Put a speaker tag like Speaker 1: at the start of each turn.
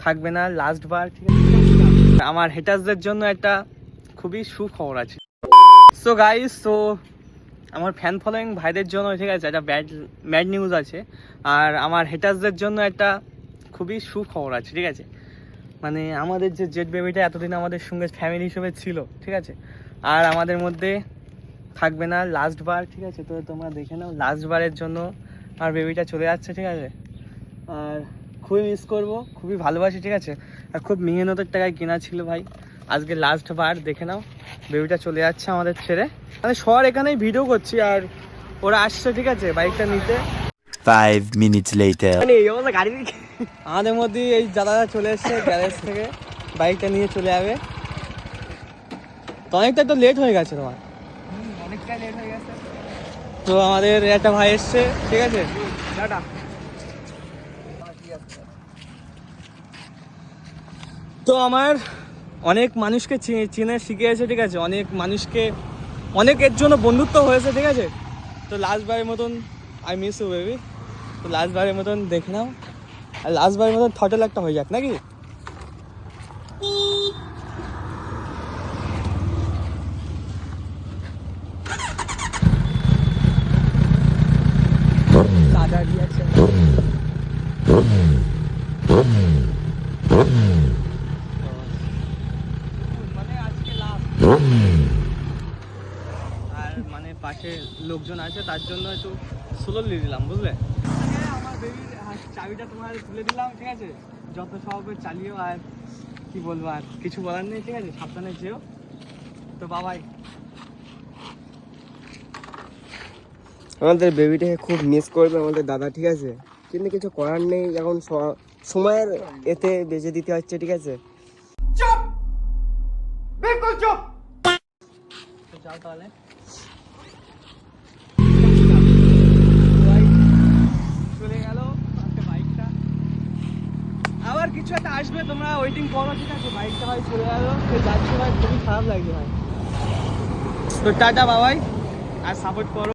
Speaker 1: থাকবে না লাস্ট বার, ঠিক আছে? আমার হেটার্সদের জন্য একটা খুবই সুখবর আছে। সো গাইস, তো আমার ফ্যান ফলোয়িং ভাইদের জন্য, ঠিক আছে, একটা ব্যাড নিউজ আছে। আর আমার হেটার্সদের জন্য একটা খুবই সুখবর আছে, ঠিক আছে? মানে আমাদের যে জেট বেবিটা এতদিন আমাদের সঙ্গে ফ্যামিলি হিসেবে ছিল, ঠিক আছে, আর আমাদের মধ্যে থাকবে না লাস্ট বার, ঠিক আছে? তো তোমরা দেখে নাও, লাস্ট বারের জন্য আর বেবিটা চলে যাচ্ছে, ঠিক আছে? আর খুবই মিস করবো, খুবই ভালোবাসি, ঠিক আছে? আর খুব মেহনতের টাকায় কেনা ছিল ভাই। আজকে লাস্ট বার, দেখে নাও, বেবিটা চলে যাচ্ছে আমাদের ছেড়ে। মানে শহর এখানেই ভিডিও করছি আর ওরা আসছে, ঠিক আছে, বাইকটা নিতে।
Speaker 2: 5 minutes later.
Speaker 1: আমাদের মধ্যে এই দাদারা চলে এসছে গ্যারেজ থেকে, বাইকটা নিয়ে চলে যাবে। তো অনেকটা তো লেট হয়ে গেছে তোমার, অনেকটা লেট হয়ে গেছে। তো আমাদের একটা ভাই এসছে, ঠিক আছে, টাটা। তো আমার অনেক মানুষকে চিনে শিখিয়েছে, ঠিক আছে, অনেক মানুষকে, অনেকের জন্য বন্ধুত্ব হয়েছে, ঠিক আছে? তো লাস্ট বারের মতন আই মিস ইউ বেবি। তো লাস্ট বারের মতন দেখে নাও, আর লাস্ট বারের মতন থটল একটা হয়ে যাক নাকি? দাদা দিয়েছে মানে আজকে লাস্ট। আর মানে পাশে লোকজন আছে তার জন্য একটু স্লো দিয়ে দিলাম, বুঝলে? আমার বেবির চাবিটা তোমার তুলে দিলাম, ঠিক আছে? যত সব চালিও, আর কি বলবো, আর কিছু বলার নেই, ঠিক আছে? সাবধানে যেও। তো বাবাই।
Speaker 3: আমাদের বেবিটাকে খুব মিস করবে আমাদের দাদা, ঠিক আছে? কিন্তু কিছু করার নেই, এখন সময়ের এতে বেঁচে দিতে হচ্ছে, ঠিক আছে?
Speaker 1: চুপ, বিলকুল চুপ। তো যাও তাহলে। চলে গেল আজকে বাইকটা, আবার কিছু একটা আসবে, তোমরা ওয়েটিং করো, ঠিক আছে? বাইকটা ভাই চলে গেল, যাচ্ছে ভাই, খুবই খারাপ লাগছে ভাই। তো টাটা বাবাই, আর সাপোর্ট করো।